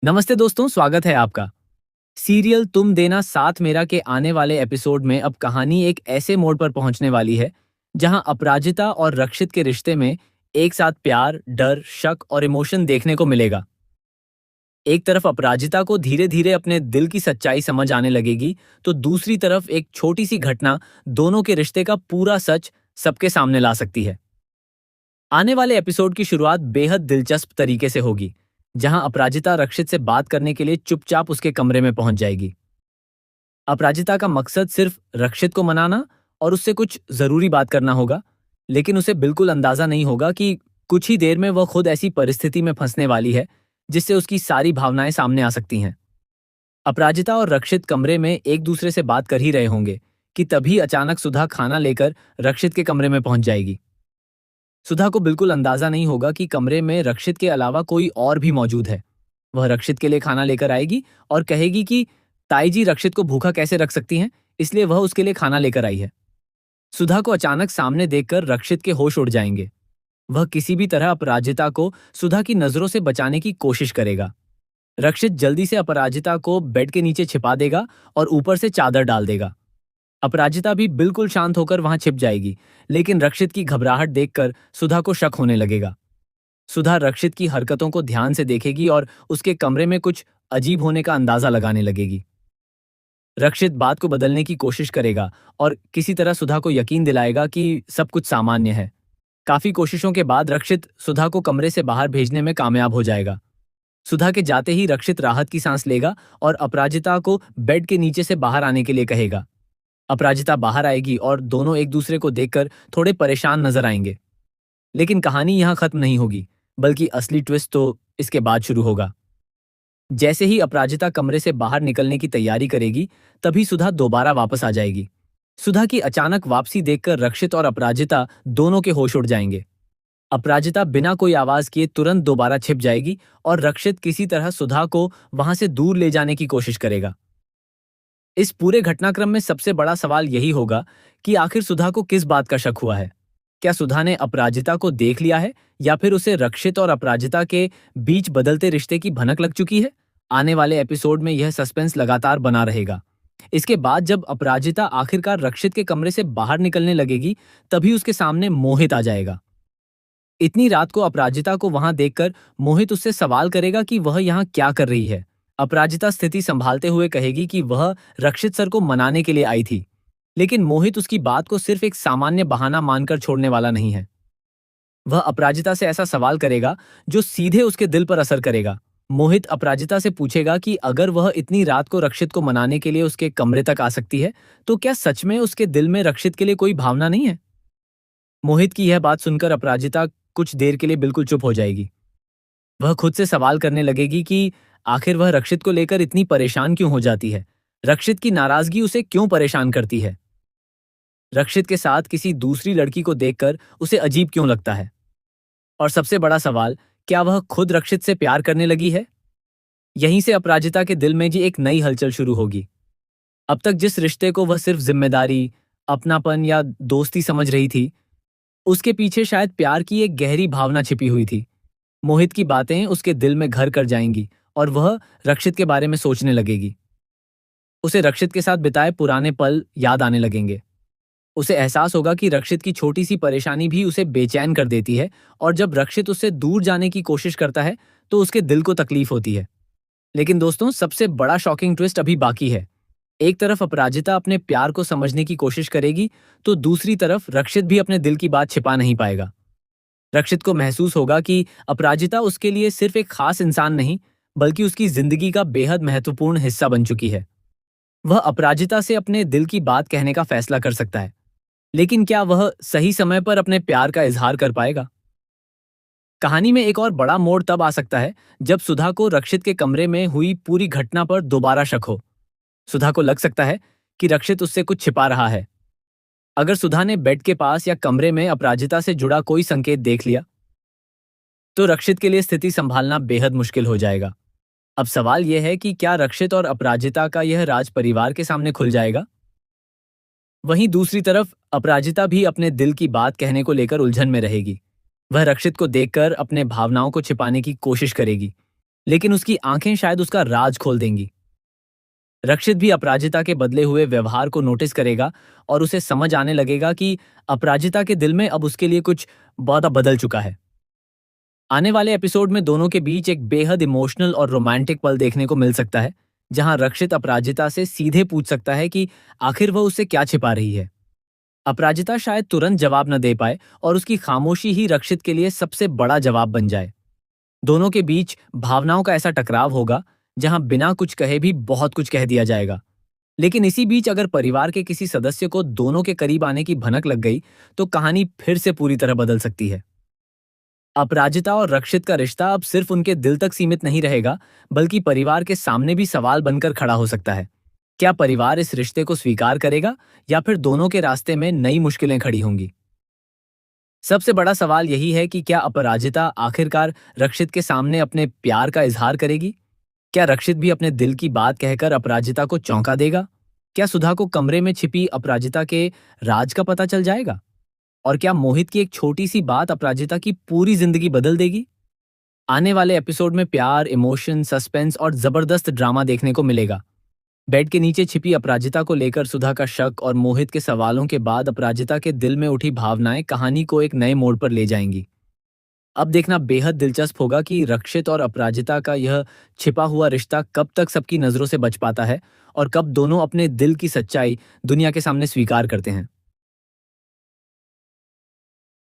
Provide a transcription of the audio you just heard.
नमस्ते दोस्तों, स्वागत है आपका। सीरियल तुम देना साथ मेरा के आने वाले एपिसोड में अब कहानी एक ऐसे मोड़ पर पहुंचने वाली है जहां अपराजिता और रक्षित के रिश्ते में एक साथ प्यार, डर, शक और इमोशन देखने को मिलेगा। एक तरफ अपराजिता को धीरे धीरे अपने दिल की सच्चाई समझ आने लगेगी, तो दूसरी तरफ एक छोटी सी घटना दोनों के रिश्ते का पूरा सच सबके सामने ला सकती है। आने वाले एपिसोड की शुरुआत बेहद दिलचस्प तरीके से होगी, जहां अपराजिता रक्षित से बात करने के लिए चुपचाप उसके कमरे में पहुंच जाएगी। अपराजिता का मकसद सिर्फ रक्षित को मनाना और उससे कुछ जरूरी बात करना होगा, लेकिन उसे बिल्कुल अंदाजा नहीं होगा कि कुछ ही देर में वह खुद ऐसी परिस्थिति में फंसने वाली है जिससे उसकी सारी भावनाएं सामने आ सकती हैं। अपराजिता और रक्षित कमरे में एक दूसरे से बात कर ही रहे होंगे कि तभी अचानक सुधा खाना लेकर रक्षित के कमरे में पहुंच जाएगी। सुधा को बिल्कुल अंदाजा नहीं होगा कि कमरे में रक्षित के अलावा कोई और भी मौजूद है। वह रक्षित के लिए खाना लेकर आएगी और कहेगी कि ताई जी रक्षित को भूखा कैसे रख सकती हैं, इसलिए वह उसके लिए खाना लेकर आई है। सुधा को अचानक सामने देखकर रक्षित के होश उड़ जाएंगे। वह किसी भी तरह अपराजिता को सुधा की नजरों से बचाने की कोशिश करेगा। रक्षित जल्दी से अपराजिता को बेड के नीचे छिपा देगा और ऊपर से चादर डाल देगा। अपराजिता भी बिल्कुल शांत होकर वहां छिप जाएगी, लेकिन रक्षित की घबराहट देखकर सुधा को शक होने लगेगा। सुधा रक्षित की हरकतों को ध्यान से देखेगी और उसके कमरे में कुछ अजीब होने का अंदाजा लगाने लगेगी। रक्षित बात को बदलने की कोशिश करेगा और किसी तरह सुधा को यकीन दिलाएगा कि सब कुछ सामान्य है। काफी कोशिशों के बाद रक्षित सुधा को कमरे से बाहर भेजने में कामयाब हो जाएगा। सुधा के जाते ही रक्षित राहत की सांस लेगा और अपराजिता को बेड के नीचे से बाहर आने के लिए कहेगा। अपराजिता बाहर आएगी और दोनों एक दूसरे को देखकर थोड़े परेशान नजर आएंगे। लेकिन कहानी यहां खत्म नहीं होगी, बल्कि असली ट्विस्ट तो इसके बाद शुरू होगा। जैसे ही अपराजिता कमरे से बाहर निकलने की तैयारी करेगी, तभी सुधा दोबारा वापस आ जाएगी। सुधा की अचानक वापसी देखकर रक्षित और अपराजिता दोनों के होश उड़ जाएंगे। अपराजिता बिना कोई आवाज किए तुरंत दोबारा छिप जाएगी और रक्षित किसी तरह सुधा को वहां से दूर ले जाने की कोशिश करेगा। इस पूरे घटनाक्रम में सबसे बड़ा सवाल यही होगा कि आखिर सुधा को किस बात का शक हुआ है। क्या सुधा ने अपराजिता को देख लिया है, या फिर उसे रक्षित और अपराजिता के बीच बदलते रिश्ते की भनक लग चुकी है? आने वाले एपिसोड में यह सस्पेंस लगातार बना रहेगा। इसके बाद जब अपराजिता आखिरकार रक्षित के कमरे से बाहर निकलने लगेगी, तभी उसके सामने मोहित आ जाएगा। इतनी रात को अपराजिता को वहां देखकर मोहित उससे सवाल करेगा कि वह यहाँ क्या कर रही है। अपराजिता स्थिति संभालते हुए कहेगी कि वह रक्षित सर को मनाने के लिए आई थी, लेकिन मोहित उसकी बात को सिर्फ एक सामान्य बहाना मानकर छोड़ने वाला नहीं है। वह अपराजिता से ऐसा सवाल करेगा जो सीधे उसके दिल पर असर करेगा। मोहित अपराजिता से पूछेगा कि अगर वह इतनी रात को रक्षित को मनाने के लिए उसके कमरे तक आ सकती है, तो क्या सच में उसके दिल में रक्षित के लिए कोई भावना नहीं है? मोहित की यह बात सुनकर अपराजिता कुछ देर के लिए बिल्कुल चुप हो जाएगी। वह खुद से सवाल करने लगेगी कि आखिर वह रक्षित को लेकर इतनी परेशान क्यों हो जाती है। रक्षित की नाराजगी उसे क्यों परेशान करती है? रक्षित के साथ किसी दूसरी लड़की को देखकर उसे अजीब क्यों लगता है? और सबसे बड़ा सवाल, क्या वह खुद रक्षित से प्यार करने लगी है? यहीं से अपराजिता के दिल में जी एक नई हलचल शुरू होगी। अब तक जिस रिश्ते को वह सिर्फ जिम्मेदारी, अपनापन या दोस्ती समझ रही थी, उसके पीछे शायद प्यार की एक गहरी भावना छिपी हुई थी। मोहित की बातें उसके दिल में घर कर जाएंगी और वह रक्षित के बारे में सोचने लगेगी। उसे रक्षित के साथ बिताए पुराने पल याद आने लगेंगे। उसे एहसास होगा कि रक्षित की छोटी सी परेशानी भी उसे बेचैन कर देती है, और जब रक्षित उससे दूर जाने की कोशिश करता है तो उसके दिल को तकलीफ होती है। लेकिन दोस्तों, सबसे बड़ा शॉकिंग ट्विस्ट अभी बाकी है। एक तरफ अपराजिता अपने प्यार को समझने की कोशिश करेगी, तो दूसरी तरफ रक्षित भी अपने दिल की बात छिपा नहीं पाएगा। रक्षित को महसूस होगा कि अपराजिता उसके लिए सिर्फ एक खास इंसान नहीं, बल्कि उसकी जिंदगी का बेहद महत्वपूर्ण हिस्सा बन चुकी है। वह अपराजिता से अपने दिल की बात कहने का फैसला कर सकता है, लेकिन क्या वह सही समय पर अपने प्यार का इजहार कर पाएगा? कहानी में एक और बड़ा मोड़ तब आ सकता है जब सुधा को रक्षित के कमरे में हुई पूरी घटना पर दोबारा शक हो। सुधा को लग सकता है कि रक्षित उससे कुछ छिपा रहा है। अगर सुधा ने बेड के पास या कमरे में अपराजिता से जुड़ा कोई संकेत देख लिया, तो रक्षित के लिए स्थिति संभालना बेहद मुश्किल हो जाएगा। अब सवाल यह है कि क्या रक्षित और अपराजिता का यह राज परिवार के सामने खुल जाएगा? वहीं दूसरी तरफ अपराजिता भी अपने दिल की बात कहने को लेकर उलझन में रहेगी। वह रक्षित को देखकर अपने भावनाओं को छिपाने की कोशिश करेगी, लेकिन उसकी आंखें शायद उसका राज खोल देंगी। रक्षित भी अपराजिता के बदले हुए व्यवहार को नोटिस करेगा और उसे समझ आने लगेगा कि अपराजिता के दिल में अब उसके लिए कुछ बहुत बदल चुका है। आने वाले एपिसोड में दोनों के बीच एक बेहद इमोशनल और रोमांटिक पल देखने को मिल सकता है, जहां रक्षित अपराजिता से सीधे पूछ सकता है कि आखिर वह उससे क्या छिपा रही है। अपराजिता शायद तुरंत जवाब न दे पाए और उसकी खामोशी ही रक्षित के लिए सबसे बड़ा जवाब बन जाए। दोनों के बीच भावनाओं का ऐसा टकराव होगा जहां बिना कुछ कहे भी बहुत कुछ कह दिया जाएगा। लेकिन इसी बीच अगर परिवार के किसी सदस्य को दोनों के करीब आने की भनक लग गई तो कहानी फिर से पूरी तरह बदल सकती है। अपराजिता और रक्षित का रिश्ता अब सिर्फ उनके दिल तक सीमित नहीं रहेगा, बल्कि परिवार के सामने भी सवाल बनकर खड़ा हो सकता है। क्या परिवार इस रिश्ते को स्वीकार करेगा या फिर दोनों के रास्ते में नई मुश्किलें खड़ी होंगी? सबसे बड़ा सवाल यही है कि क्या अपराजिता आखिरकार रक्षित के सामने अपने प्यार का इजहार करेगी? क्या रक्षित भी अपने दिल की बात कहकर अपराजिता को चौंका देगा? क्या सुधा को कमरे में छिपी अपराजिता के राज का पता चल जाएगा? और क्या मोहित की एक छोटी सी बात अपराजिता की पूरी जिंदगी बदल देगी? आने वाले एपिसोड में प्यार, इमोशन, सस्पेंस और जबरदस्त ड्रामा देखने को मिलेगा। बेड के नीचे छिपी अपराजिता को लेकर सुधा का शक और मोहित के सवालों के बाद अपराजिता के दिल में उठी भावनाएं कहानी को एक नए मोड़ पर ले जाएंगी। अब देखना बेहद दिलचस्प होगा कि रक्षित और अपराजिता का यह छिपा हुआ रिश्ता कब तक सबकी नजरों से बच पाता है और कब दोनों अपने दिल की सच्चाई दुनिया के सामने स्वीकार करते हैं।